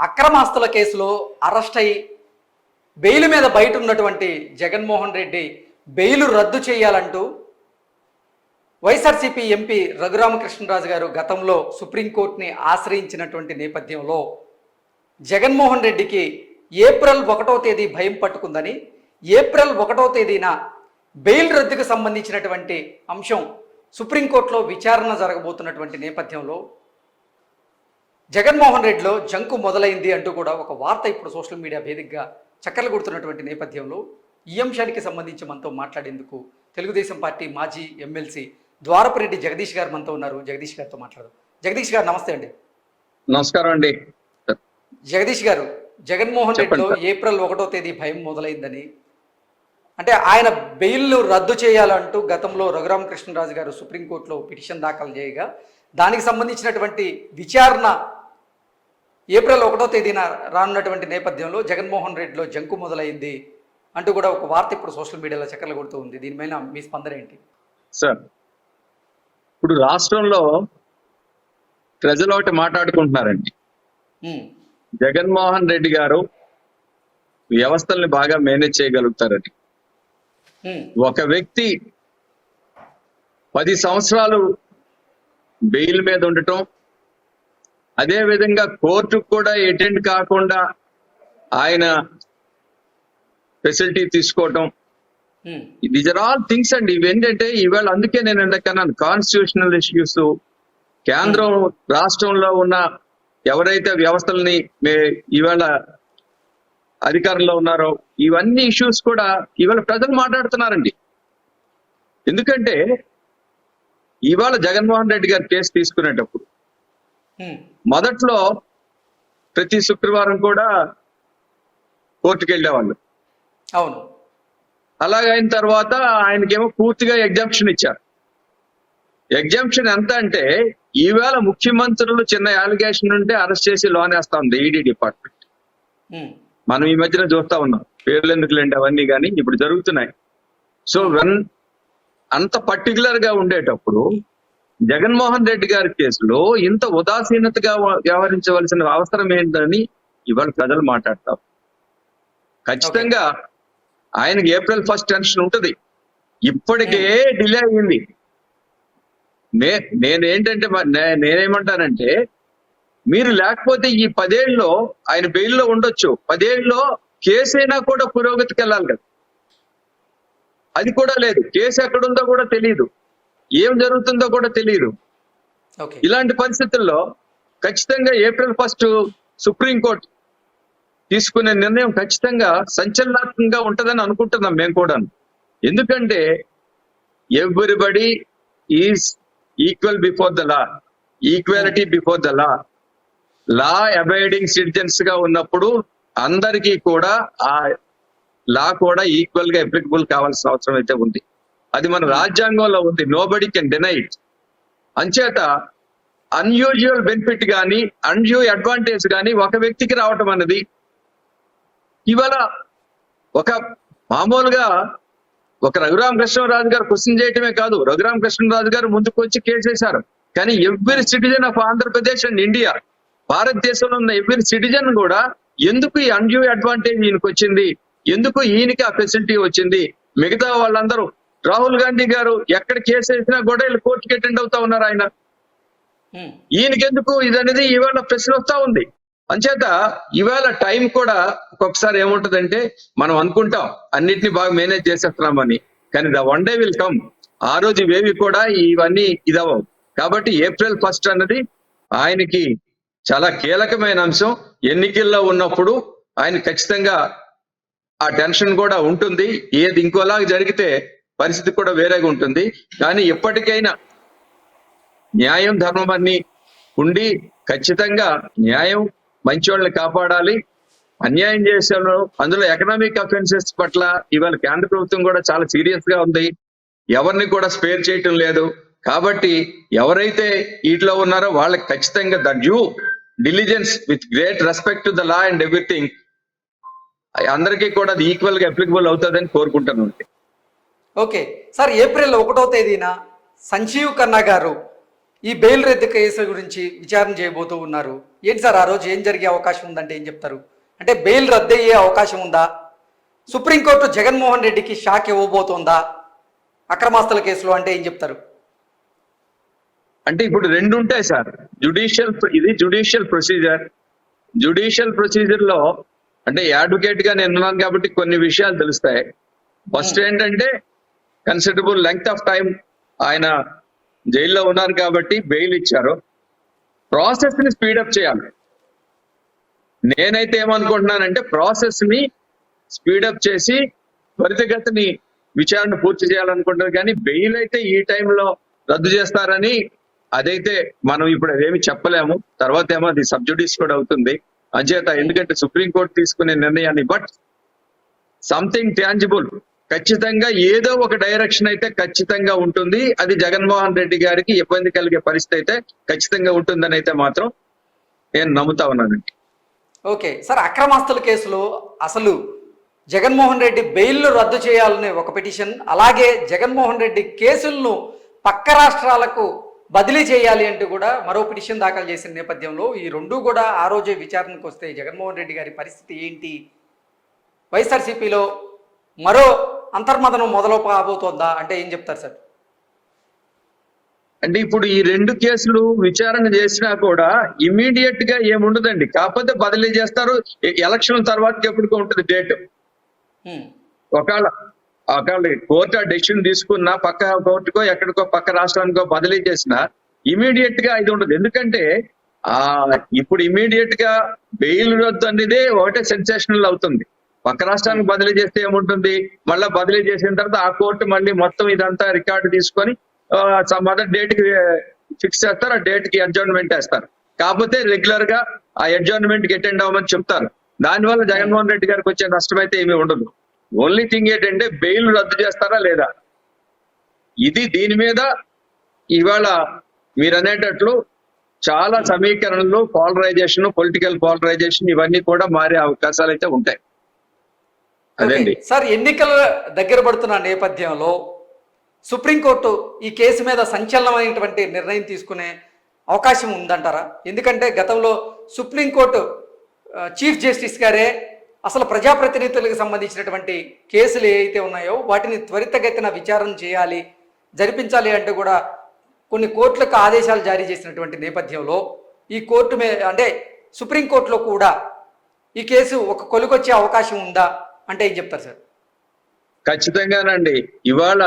అక్రమాస్తుల కేసులో అరెస్ట్ అయి బెయిల్ మీద బయట ఉన్నటువంటి జగన్మోహన్ రెడ్డి బెయిల్ రద్దు చేయాలంటూ వైఎస్ఆర్సీపీ ఎంపీ రఘురామకృష్ణరాజు గారు గతంలో సుప్రీంకోర్టుని ఆశ్రయించినటువంటి నేపథ్యంలో జగన్మోహన్ రెడ్డికి ఏప్రిల్ 1వ తేదీ భయం పట్టుకుందని ఏప్రిల్ 1వ తేదీన బెయిల్ రద్దుకు సంబంధించినటువంటి అంశం సుప్రీంకోర్టులో విచారణ జరగబోతున్నటువంటి నేపథ్యంలో జగన్మోహన్ రెడ్డిలో జంకు మొదలైంది అంటూ కూడా ఒక వార్త ఇప్పుడు సోషల్ మీడియా వేదికగా చక్కర్లు కొడుతున్నటువంటి నేపథ్యంలో ఈ అంశానికి సంబంధించి మనతో మాట్లాడేందుకు తెలుగుదేశం పార్టీ మాజీ ఎమ్మెల్సీ ద్వారపురెడ్డి జగదీష్ గారు మనతో ఉన్నారు. జగదీష్ గారితో మాట్లాడదాం. జగదీష్ గారు నమస్తే అండి. నమస్కారం అండి. జగదీష్ గారు, జగన్మోహన్ రెడ్డిలో ఏప్రిల్ 1వ తేదీ భయం మొదలైందని, అంటే ఆయన బెయిల్ రద్దు చేయాలంటూ గతంలో రఘురామకృష్ణరాజు గారు సుప్రీంకోర్టులో పిటిషన్ దాఖలు చేయగా దానికి సంబంధించినటువంటి విచారణ ఏప్రిల్ 1వ తేదీన రానున్నటువంటి నేపథ్యంలో జగన్మోహన్ రెడ్డిలో జంకు మొదలైంది అంటూ కూడా ఒక వార్త ఇప్పుడు సోషల్ మీడియాలో చక్కర్లు కొడుతూ ఉంది. దీనిపైన మీ స్పందన ఏంటి? సార్, ఇప్పుడు రాష్ట్రంలో ప్రజలు ఒకటి మాట్లాడుకుంటున్నారండి. జగన్మోహన్ రెడ్డి గారు వ్యవస్థల్ని బాగా మేనేజ్ చేయగలుగుతారని. ఒక వ్యక్తి 10 సంవత్సరాలు బెయిల్ మీద ఉండటం, అదే విధంగా కోర్టుకు కూడా అటెండ్ కాకుండా ఆయన ఫెసిలిటీ తీసుకోవటం, దీస్ ఆర్ ఆల్ థింగ్స్ అండి. ఇవేంటంటే ఇవాళ అందుకే నేను ఎందుకన్నాను, కాన్స్టిట్యూషనల్ ఇష్యూస్, కేంద్రం రాష్ట్రంలో ఉన్న ఎవరైతే వ్యవస్థల్ని ఇవాళ అధికారంలో ఉన్నారో ఇవన్నీ ఇష్యూస్ కూడా ఇవాళ ప్రజలు మాట్లాడుతున్నారండి. ఎందుకంటే ఇవాళ జగన్మోహన్ రెడ్డి గారి కేసు తీసుకునేటప్పుడు మొదట్లో ప్రతి శుక్రవారం కూడా కోర్టుకు వెళ్ళేవాళ్ళు. అవును. అలాగైన తర్వాత ఆయనకేమో పూర్తిగా ఎగ్జామ్షన్ ఇచ్చారు. ఎగ్జామ్షన్ ఎంత అంటే ఈవేళ ముఖ్యమంత్రులు చిన్న అలిగేషన్ ఉంటే అరెస్ట్ చేసి లోన్ వేస్తా ఉంది ఈడీ డిపార్ట్మెంట్. మనం ఈ మధ్యన చూస్తా ఉన్నాం, పేర్లు ఎందుకులేండి అవన్నీ, కానీ ఇప్పుడు జరుగుతున్నాయి. సో అంత పర్టికులర్ గా ఉండేటప్పుడు జగన్మోహన్ రెడ్డి గారి కేసులో ఇంత ఉదాసీనతగా వ్యవహరించవలసిన అవసరం ఏంటని ఇవాళ ప్రజలు మాట్లాడతారు. ఖచ్చితంగా ఆయనకి ఏప్రిల్ 1 టెన్షన్ ఉంటుంది. ఇప్పటికే డిలే అయింది. నేనేమంటానంటే మీరు లేకపోతే ఈ 10 ఏళ్ళలో ఆయన బెయిల్లో ఉండొచ్చు, 10 ఏళ్ళలో కేసు అయినా కూడా పురోగతికి వెళ్ళాలి కదా. అది కూడా లేదు. కేసు ఎక్కడుందో కూడా తెలియదు, ఏం జరుగుతుందో కూడా తెలియదు. ఇలాంటి పరిస్థితుల్లో ఖచ్చితంగా ఏప్రిల్ 1 సుప్రీంకోర్టు తీసుకునే నిర్ణయం ఖచ్చితంగా సంచలనాత్మకంగా ఉంటుందని అనుకుంటున్నాం మేము కూడా. ఎందుకంటే everybody is equal before the law, equality before the law. Law abiding citizens గా ఉన్నప్పుడు అందరికీ కూడా ఆ లా కూడా ఈక్వల్ గా అప్లికబుల్ కావాల్సిన అవసరం అయితే ఉంది. అది మన రాజ్యాంగంలో ఉంది. Nobody can deny it. అంచేత అన్యూజువల్ బెనిఫిట్ కానీ అన్యూ అడ్వాంటేజ్ కానీ ఒక వ్యక్తికి రావటం అన్నది ఇవాళ ఒక మామూలుగా ఒక రఘురామకృష్ణరాజు గారు క్వశ్చన్ చేయటమే కాదు, రఘురామకృష్ణరాజు గారు ముందుకు వచ్చి కేసు వేశారు. కానీ every citizen of Andhra Pradesh and India, భారతదేశంలో ఉన్న ఎవ్రీ సిటిజన్ కూడా ఎందుకు ఈ అన్యూ అడ్వాంటేజ్ ఈయనకు వచ్చింది, ఎందుకు ఈయనకి ఆ ఫెసిలిటీ వచ్చింది, మిగతా వాళ్ళందరూ రాహుల్ గాంధీ గారు ఎక్కడ కేసు వేసినా కూడా వీళ్ళు కోర్టుకి అటెండ్ అవుతా ఉన్నారు. ఆయన ఈయనకెందుకు ఇది అనేది ఇవాళ ప్రశ్న వస్తా ఉంది. అంచేత ఇవాళ టైం కూడా ఒక్కొక్కసారి ఏముంటదంటే మనం అనుకుంటాం అన్నిటినీ బాగా మేనేజ్ చేసేస్తున్నామని, కానీ the one day will come. ఆ రోజు ఇవేవి కూడా ఇవన్నీ ఇదవ్వవు. కాబట్టి ఏప్రిల్ 1 అన్నది ఆయనకి చాలా కీలకమైన అంశం. ఎన్నికల్లో ఉన్నప్పుడు ఆయన ఖచ్చితంగా ఆ టెన్షన్ కూడా ఉంటుంది. ఏది ఇంకోలాగా జరిగితే పరిస్థితి కూడా వేరేగా ఉంటుంది. కానీ ఎప్పటికైనా న్యాయం ధర్మం అన్ని ఉండి ఖచ్చితంగా న్యాయం మంచివాళ్ళని కాపాడాలి. అన్యాయం చేశారు, అందులో ఎకనామిక్ అఫెన్సెస్ పట్ల ఇవాళ కేంద్ర ప్రభుత్వం కూడా చాలా సీరియస్ గా ఉంది. ఎవరిని కూడా స్పేర్ చేయటం లేదు. కాబట్టి ఎవరైతే వీటిలో ఉన్నారో వాళ్ళకి ఖచ్చితంగా the due diligence with great respect to the law and everything అందరికీ కూడా అది ఈక్వల్ గా అప్లికబుల్ అవుతుందని కోరుకుంటున్నాను. ఓకే సార్, ఏప్రిల్ 1వ తేదీన సంజీవ్ ఖన్నా గారు ఈ బెయిల్ రద్దు కేసు గురించి విచారణ చేయబోతూ ఉన్నారు. ఏంటి సార్ ఆ రోజు ఏం జరిగే అవకాశం ఉందంటే ఏం చెప్తారు? అంటే బెయిల్ రద్దు అయ్యే అవకాశం ఉందా? సుప్రీంకోర్టు జగన్మోహన్ రెడ్డికి షాక్ ఇవ్వబోతోందా అక్రమాస్తుల కేసులో అంటే ఏం చెప్తారు? అంటే ఇప్పుడు రెండు ఉంటాయి సార్. ఇది జుడిషియల్ ప్రొసీజర్. జుడిషియల్ ప్రొసీజర్ లో అంటే అడ్వకేట్ గా నేను ఉన్నాను కాబట్టి కొన్ని విషయాలు తెలుస్తాయి. ఫస్ట్ ఏంటంటే కన్సిడరబుల్ లెంగ్త్ ఆఫ్ టైం ఆయన జైల్లో ఉన్నారు కాబట్టి బెయిల్ ఇచ్చారు. ప్రాసెస్ ని స్పీడప్ చేయాలి. నేనైతే ఏమనుకుంటున్నానంటే ప్రాసెస్ ని స్పీడప్ చేసి త్వరితగతిని విచారణ పూర్తి చేయాలనుకుంటున్నారు. కానీ బెయిల్ అయితే ఈ టైంలో రద్దు చేస్తారని అదైతే మనం ఇప్పుడు అదేమి చెప్పలేము. తర్వాత ఏమో అది సబ్జుడిస్ కూడా అవుతుంది అంచేత. ఎందుకంటే సుప్రీంకోర్టు తీసుకునే నిర్ణయాన్ని బట్ సంథింగ్ టాంజిబుల్ ఖచ్చితంగా ఏదో ఒక డైరెక్షన్ అయితే ఖచ్చితంగా ఉంటుంది. అది జగన్మోహన్ రెడ్డి గారికి ఇబ్బంది కలిగే పరిస్థితి అయితే ఖచ్చితంగా ఉంటుందని అయితే మాత్రం నేను నమ్ముతా ఉన్నానండి. ఓకే సార్, అక్రమాస్తుల కేసులో అసలు జగన్మోహన్ రెడ్డి బెయిల్ రద్దు చేయాలనే ఒక పిటిషన్, అలాగే జగన్మోహన్ రెడ్డి కేసులను పక్క రాష్ట్రాలకు బదిలీ చేయాలి అంటూ కూడా మరో పిటిషన్ దాఖలు చేసిన నేపథ్యంలో ఈ రెండు కూడా ఆ రోజే విచారణకు వస్తే జగన్మోహన్ రెడ్డి గారి పరిస్థితి ఏంటి? వైఎస్ఆర్సీపీలో మరో అంతర్మదనం మొదలు కాబోతోందా అంటే ఏం చెప్తారు సార్? అంటే ఇప్పుడు ఈ రెండు కేసులు విచారణ చేసినా కూడా ఇమీడియట్ గా ఏముండదండి. కాకపోతే బదిలీ చేస్తారు. ఎలక్షన్ తర్వాత ఎప్పటికో ఉంటుంది డేట్. ఒకవేళ కోర్టు ఆ డెసిషన్ తీసుకున్నా పక్క కోర్టుకో ఎక్కడికో పక్క రాష్ట్రానికో బదిలీ చేసినా ఇమీడియట్ గా ఇది ఉండదు. ఎందుకంటే ఇప్పుడు ఇమీడియట్ గా బెయిల్ రద్దు అనేది ఒకటే సెన్సేషనల్ అవుతుంది. పక్క రాష్ట్రానికి బదిలీ చేస్తే ఏముంటుంది, మళ్ళీ బదిలీ చేసిన తర్వాత ఆ కోర్టు మళ్ళీ మొత్తం ఇదంతా రికార్డు తీసుకొని సమ్ అదర్ డేట్ కి ఫిక్స్ చేస్తారు. ఆ డేట్ కి అడ్జర్న్మెంట్ వేస్తారు. కాకపోతే రెగ్యులర్ గా ఆ అడ్జర్న్మెంట్ కి అటెండ్ అవ్వమని చెప్తారు. దానివల్ల జగన్మోహన్ రెడ్డి గారికి వచ్చే నష్టం అయితే ఏమీ ఉండదు. ఓన్లీ థింగ్ ఏంటంటే బెయిల్ రద్దు చేస్తారా లేదా, ఇది దీని మీద ఇవాళ మీరు అనేటట్లు చాలా సమీకరణలు, పోలరైజేషన్, పొలిటికల్ పోలరైజేషన్ ఇవన్నీ కూడా మారే అవకాశాలు అయితే ఉంటాయి. అదండి సార్, ఎన్నికల దగ్గర పడుతున్న నేపథ్యంలో సుప్రీంకోర్టు ఈ కేసు మీద సంచలనమైనటువంటి నిర్ణయం తీసుకునే అవకాశం ఉందంటారా? ఎందుకంటే గతంలో సుప్రీంకోర్టు చీఫ్ జస్టిస్ గారే అసలు ప్రజాప్రతినిధులకు సంబంధించినటువంటి కేసులు ఏవైతే ఉన్నాయో వాటిని త్వరితగతిన విచారణ చేయాలి, జరిపించాలి అంటూ కూడా కొన్ని కోర్టులకు ఆదేశాలు జారీ చేసినటువంటి నేపథ్యంలో ఈ కోర్టు మీద అంటే సుప్రీంకోర్టులో కూడా ఈ కేసు ఒక కొలికొచ్చే అవకాశం ఉందా అంటే ఏం చెప్తారు సార్? ఖచ్చితంగానండి. ఇవాళ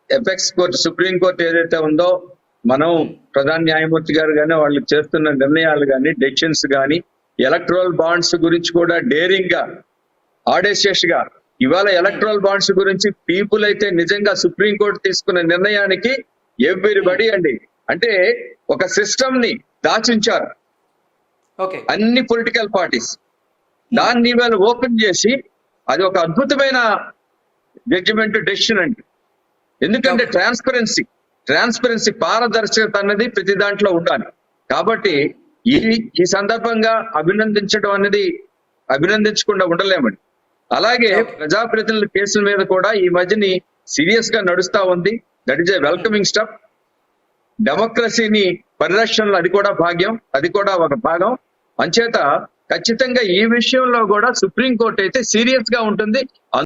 ఎపెక్స్ కోర్టు, సుప్రీంకోర్టు ఏదైతే ఉందో, మనం ప్రధాన న్యాయమూర్తి గారు కానీ వాళ్ళు చేస్తున్న నిర్ణయాలు కానీ, డెసిషన్స్ కానీ, ఎలక్ట్రల్ బాండ్స్ గురించి కూడా డేరింగ్ గా, ఆడేషియస్ గా ఇవాళ ఎలక్ట్రల్ బాండ్స్ గురించి పీపుల్ అయితే నిజంగా సుప్రీంకోర్టు తీసుకున్న నిర్ణయానికి ఎవ్రీబడి అండి అంటే ఒక సిస్టమ్ ని దాచించారు అన్ని పొలిటికల్ పార్టీస్. దాన్ని ఇవాళ ఓపెన్ చేసి అది ఒక అద్భుతమైన జడ్జిమెంట్ డెసిషన్ అండి. ఎందుకంటే ట్రాన్స్పరెన్సీ పారదర్శకత అన్నది ప్రతి దాంట్లో ఉండాలి. కాబట్టి ఈ సందర్భంగా అభినందించకుండా ఉండలేమండి. అలాగే ప్రజాప్రతినిధుల కేసుల మీద కూడా ఈ మధ్యని సీరియస్ గా నడుస్తా ఉంది. That is a welcoming step. డెమోక్రసీని పరిరక్షణలో అది కూడా భాగ్యం, అది కూడా ఒక భాగం. అంచేత ఖచ్చితంగా ఈ విషయంలో కూడా సుప్రీంకోర్టు అయితే సీరియస్ గా ఉంటుంది.